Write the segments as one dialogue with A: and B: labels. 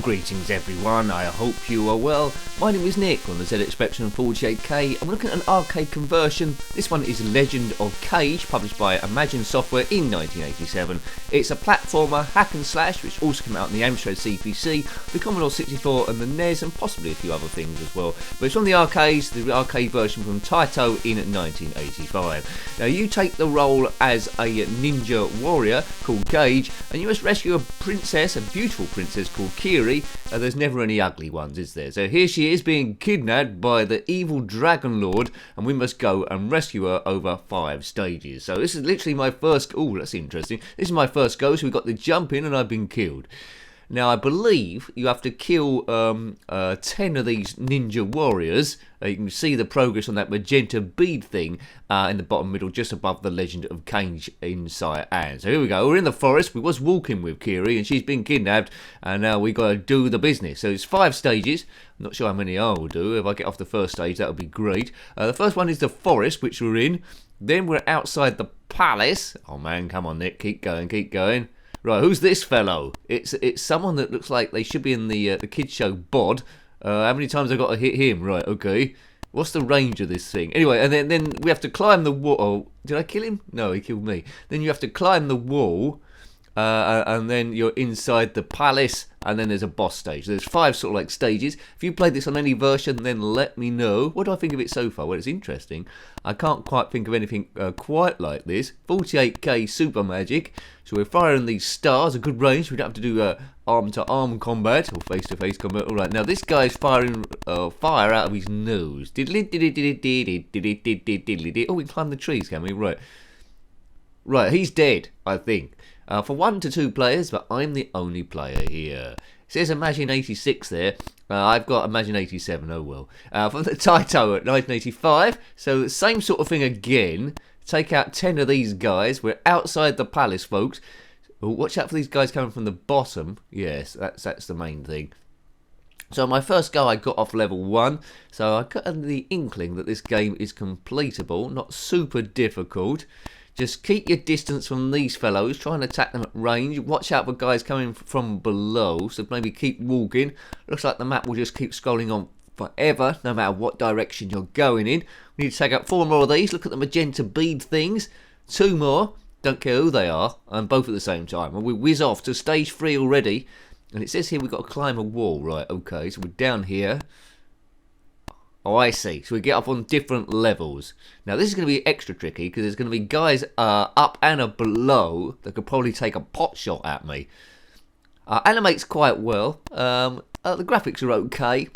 A: greetings everyone, I hope you are well. My name is Nick on the zxspectrum 48K. I'm looking at an arcade conversion. This one is Legend of Kage, published by Imagine Software in 1987. It's a platformer hack and slash which also came out on the Amstrad CPC, the Commodore 64 and the NES, and possibly a few other things as well. But it's from the arcades, the arcade version from Taito in 1985. Now you take the role as a ninja warrior called Kage, and you must rescue a princess, a beautiful princess called Kiri. There's never any ugly ones, is there? So here she is being kidnapped by the evil dragon lord, and we must go and rescue her over 5 stages. So this is literally my first... Oh, that's interesting. This is my first go, so we got the jump in and I've been killed. Now, I believe you have to kill 10 of these ninja warriors. You can see the progress on that magenta bead thing in the bottom middle, just above the Legend of Kage inside. And so here we go. We're in the forest. We was walking with Kiri, and she's been kidnapped, and now we got to do the business. So it's 5 stages. I'm not sure how many I'll do. If I get off the first stage, that would be great. The first one is the forest, which we're in. Then we're outside the palace. Oh, man, come on, Nick. Keep going, keep going. Right, who's this fellow? It's someone that looks like they should be in the kids show Bod. How many times I've got to hit him? Right, okay. What's the range of this thing? Anyway, and then we have to climb the wall. Oh, did I kill him? No, he killed me. Then you have to climb the wall, and then you're inside the palace, and then there's a boss stage. There's 5 sort of like stages. If you played this on any version, then let me know. What do I think of it so far? Well, it's interesting. I can't quite think of anything quite like this. 48K super magic. So we're firing these stars, a good range. We don't have to do arm-to-arm combat or face-to-face combat. All right, now this guy's firing fire out of his nose. Oh, we can climb the trees, can we? Right. Right, he's dead, I think. For 1 to 2 players, but I'm the only player here. It says Imagine 86 there. I've got Imagine 87, oh well. From the Taito at 1985. So the same sort of thing again. Take out 10 of these guys. We're outside the palace, folks. Oh, watch out for these guys coming from the bottom. Yes, that's the main thing. So my first go, I got off level 1. So I got the inkling that this game is completable, not super difficult. Just keep your distance from these fellows. Try and attack them at range. Watch out for guys coming from below. So maybe keep walking. Looks like the map will just keep scrolling on forever, no matter what direction you're going in. We need to take out 4 more of these. Look at the magenta bead things. 2 more. Don't care who they are. And both at the same time. And we whiz off to stage 3 already. And it says here we've got to climb a wall. Right, okay. So we're down here. Oh, I see. So we get up on different levels. Now, this is going to be extra tricky because there's going to be guys up and below that could probably take a pot shot at me. Animates quite well. The graphics are okay.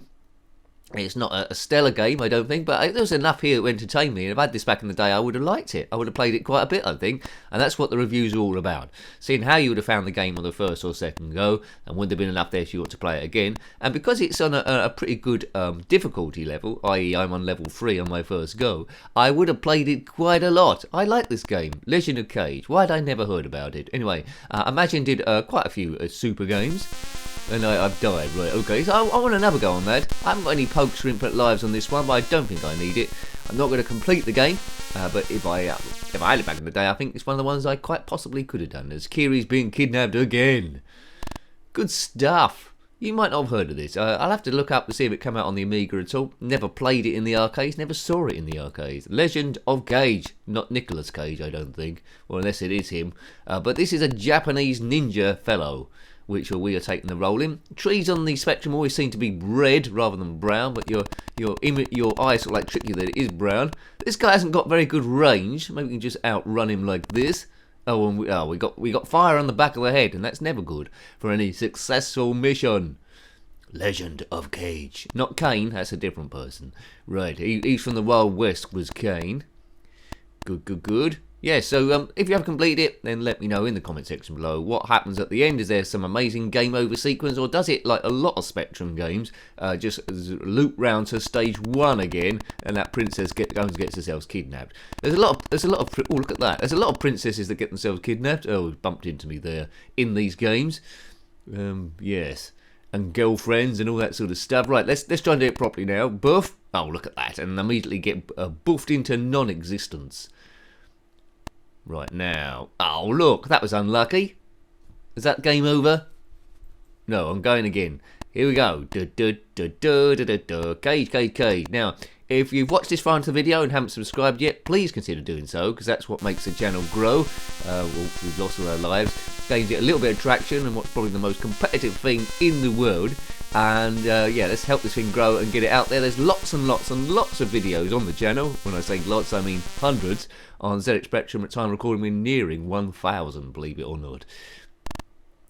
A: It's not a stellar game, I don't think, but there's enough here to entertain me. And if I had this back in the day, I would have liked it. I would have played it quite a bit, I think. And that's what the reviews are all about. Seeing how you would have found the game on the first or second go, and would there have been enough there if you want to play it again. And because it's on a pretty good difficulty level, i.e. I'm on level 3 on my first go, I would have played it quite a lot. I like this game, Legend of Kage. Why had I never heard about it? Anyway, Imagine did quite a few super games. And I've died, right, okay, so I want another go on that. I haven't got any poke shrimp at lives on this one, but I don't think I need it. I'm not going to complete the game, but if I had it back in the day, I think it's one of the ones I quite possibly could have done, as Kiri's being kidnapped again. Good stuff. You might not have heard of this. I'll have to look up to see if it came out on the Amiga at all. Never played it in the arcades, never saw it in the arcades. Legend of Kage, not Nicolas Cage, I don't think, or unless it is him. But this is a Japanese ninja fellow, which we are taking the role in. Trees on the spectrum always seem to be red rather than brown, but your eyes sort of like trick you that it is brown. This guy hasn't got very good range. Maybe we can just outrun him like this. Oh, and we got fire on the back of the head, and that's never good for any successful mission. Legend of Kage, not Kane. That's a different person. Right, he's from the Wild West. Was Kane? Good. Yeah, so if you have completed it, then let me know in the comment section below what happens at the end. Is there some amazing game over sequence, or does it, like a lot of Spectrum games, just loop round to stage 1 again, and that princess goes and gets herself kidnapped? There's a lot of oh, look at that. There's a lot of princesses that get themselves kidnapped. Oh, bumped into me there in these games. Yes, and girlfriends and all that sort of stuff. Right, let's try and do it properly now. Buff. Oh, look at that, and immediately get buffed into non-existence. Right now. Oh, look, that was unlucky. Is that game over? No, I'm going again. Here we go. Kage. Now, if you've watched this far into the video and haven't subscribed yet, please consider doing so, because that's what makes the channel grow. We've lost all our lives. Games get a little bit of traction, and what's probably the most competitive thing in the world. And yeah, let's help this thing grow and get it out there. There's lots and lots and lots of videos on the channel. When I say lots, I mean hundreds. On zxspectrum, at time of recording, we're nearing 1,000, believe it or not.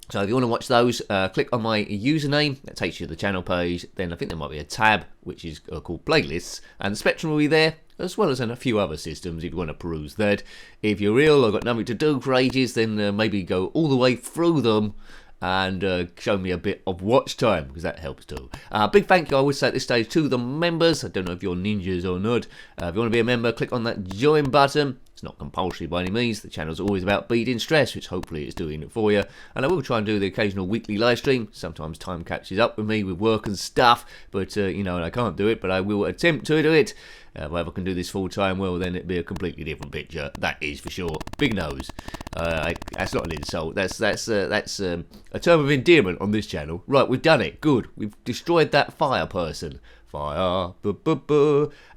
A: So if you want to watch those, click on my username. That takes you to the channel page. Then I think there might be a tab which is called playlists, and the Spectrum will be there, as well as in a few other systems if you want to peruse that. If you're ill or got nothing to do for ages, then maybe go all the way through them and show me a bit of watch time, because that helps too. Big thank you, I would say at this stage, to the members. I don't know if you're ninjas or not. If you want to be a member, click on that join button. It's not compulsory by any means. The channel's always about beating stress, which hopefully it's doing it for you. And I will try and do the occasional weekly live stream. Sometimes time catches up with me with work and stuff, but you know, I can't do it, but I will attempt to do it. If I ever can do this full time, well, then it'd be a completely different picture. That is for sure. Big nose. That's not an insult. That's a term of endearment on this channel. Right, we've done it. Good. We've destroyed that fire person. Fire.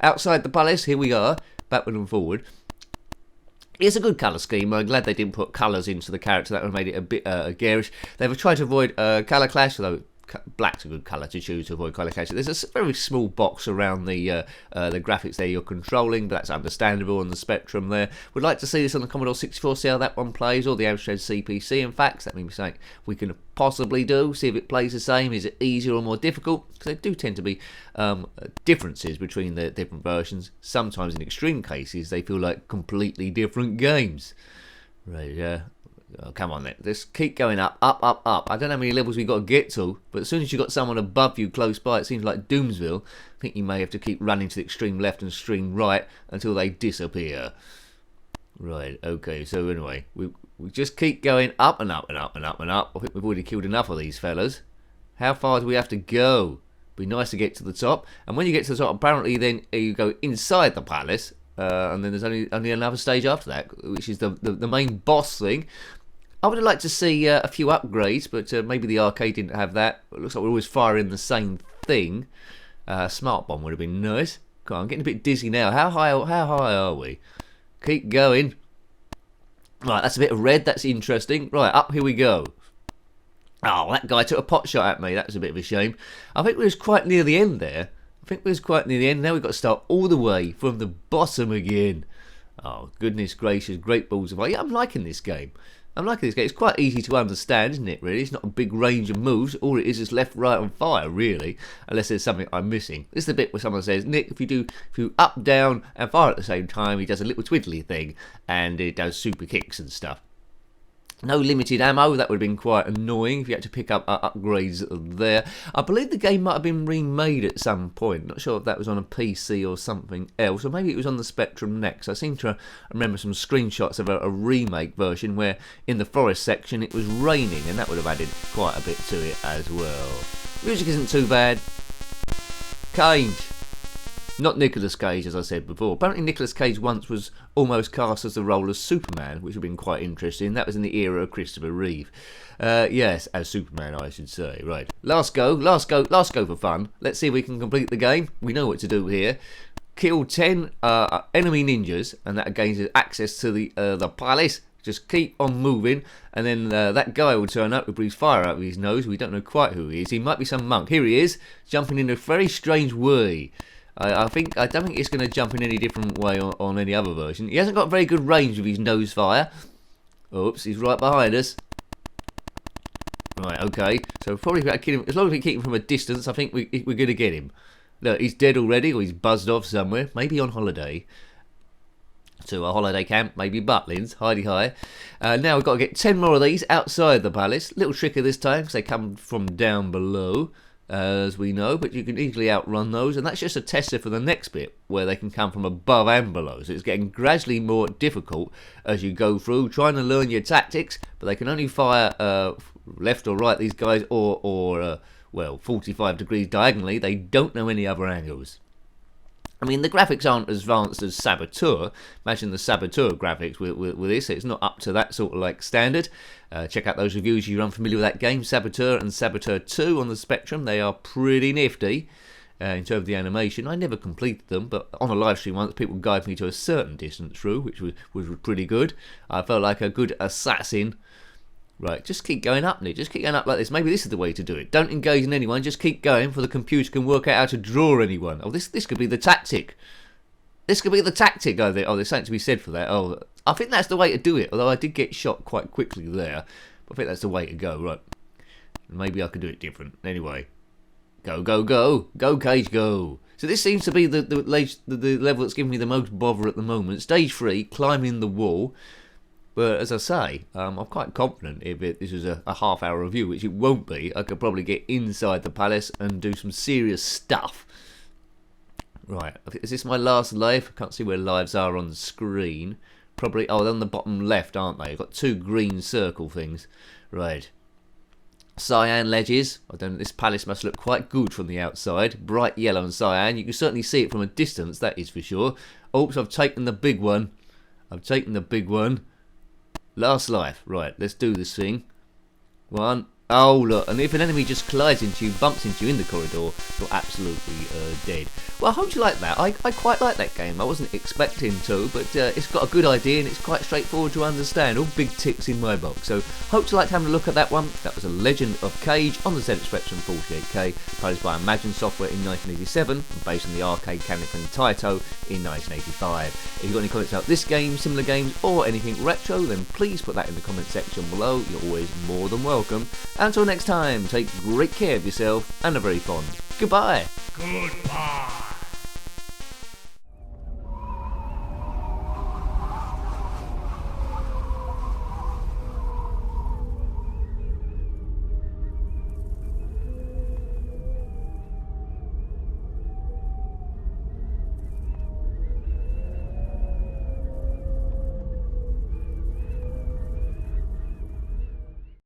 A: Outside the palace. Here we are. Backward and forward. It's a good colour scheme. I'm glad they didn't put colours into the character. That would have made it a bit garish. They've tried to avoid colour clash, although black's a good colour to choose to avoid colour clash. There's a very small box around the graphics there you're controlling, but that's understandable on the Spectrum there. Would like to see this on the Commodore 64, see how that one plays, or the Amstrad CPC. In fact, that means something we can possibly do, see if it plays the same. Is it easier or more difficult? Because there do tend to be differences between the different versions. Sometimes in extreme cases they feel like completely different games. Right, oh, come on then, let's keep going up. I don't know how many levels we've got to get to, but as soon as you've got someone above you close by, it seems like Doomsville. I think you may have to keep running to the extreme left and extreme right until they disappear. Right, okay, so anyway, we just keep going up and up and up and up and up. I think we've already killed enough of these fellas. How far do we have to go? Be nice to get to the top. And when you get to the top, apparently then you go inside the palace, and then there's only another stage after that, which is the main boss thing. I would have liked to see a few upgrades, but maybe the arcade didn't have that. It looks like we're always firing the same thing. Smart bomb would have been nice. God, I'm getting a bit dizzy now. How high are we? Keep going. Right, that's a bit of red. That's interesting. Right, up here we go. Oh, that guy took a pot shot at me. That was a bit of a shame. I think we was quite near the end there. Now we've got to start all the way from the bottom again. Oh, goodness gracious. Great balls of fire. Yeah, I'm liking this game. It's quite easy to understand, isn't it, really? It's not a big range of moves. All it is left, right, and fire, really. Unless there's something I'm missing. This is the bit where someone says, Nick, if you up, down, and fire at the same time, he does a little twiddly thing. And it does super kicks and stuff. No limited ammo, that would have been quite annoying if you had to pick up upgrades there. I believe the game might have been remade at some point. Not sure if that was on a PC or something else, or maybe it was on the Spectrum Next. I seem to remember some screenshots of a remake version where in the forest section it was raining, and that would have added quite a bit to it as well. Music isn't too bad. Kage. Not Nicolas Cage, as I said before. Apparently Nicolas Cage once was almost cast as the role of Superman, which would have been quite interesting. That was in the era of Christopher Reeve. Yes, as Superman, I should say. Right, last go for fun. Let's see if we can complete the game. We know what to do here. Kill 10 enemy ninjas, and that gains access to the palace. Just keep on moving, and then that guy will turn up with his fire out of his nose. We don't know quite who he is. He might be some monk. Here he is, jumping in a very strange way. I don't think it's going to jump in any different way on any other version. He hasn't got very good range with his nose fire. Oops, he's right behind us. Right, okay. So probably if I kill him, as long as we keep him from a distance, I think we're going to get him. Look, he's dead already, or he's buzzed off somewhere. Maybe on holiday. To a holiday camp, maybe Butlins, hidey high. Now we've got to get 10 more of these outside the palace. Little tricker this time, because they come from down below. As we know, but you can easily outrun those, and that's just a tester for the next bit where they can come from above and below. So it's getting gradually more difficult as you go through trying to learn your tactics, but they can only fire left or right, these guys, or well, 45 degrees diagonally. They don't know any other angles. I mean, the graphics aren't as advanced as Saboteur. Imagine the Saboteur graphics with this. It's not up to that sort of like standard. Check out those reviews if you're unfamiliar with that game. Saboteur and Saboteur 2 on the Spectrum. They are pretty nifty in terms of the animation. I never completed them, but on a live stream once, people guided me to a certain distance through, which was pretty good. I felt like a good assassin. Right, just keep going up, Nick. Just keep going up like this. Maybe this is the way to do it. Don't engage in anyone. Just keep going, for the computer can work out how to draw anyone. Oh, this could be the tactic. This could be the tactic. Oh, there's something to be said for that. Oh, I think that's the way to do it. Although I did get shot quite quickly there, but I think that's the way to go. Right. Maybe I could do it different. Anyway, go, go, go, go, Kage, go. So this seems to be the level that's giving me the most bother at the moment. Stage 3, climbing the wall. But as I say, I'm quite confident if this is a half-hour review, which it won't be, I could probably get inside the palace and do some serious stuff. Right, is this my last life? I can't see where lives are on the screen. Probably, oh, they're on the bottom left, aren't they? I've got 2 green circle things. Right. Cyan ledges. I don't know, this palace must look quite good from the outside. Bright yellow and cyan. You can certainly see it from a distance, that is for sure. Oops, I've taken the big one. Last life. Right, let's do this thing. 1. Oh, look. And if an enemy just collides into you, bumps into you in the corridor, you're absolutely dead. Well, I hope you like that. I quite like that game. I wasn't expecting to, but it's got a good idea and it's quite straightforward to understand. All big ticks in my box. So, hope you liked having a look at that one. That was a Legend of Kage on the zxspectrum 48K, published by Imagine Software in 1987, and based on the arcade cabinet from Taito in 1985. If you've got any comments about this game, similar games, or anything retro, then please put that in the comment section below. You're always more than welcome. Until next time, take great care of yourself and a very fond goodbye.
B: Goodbye.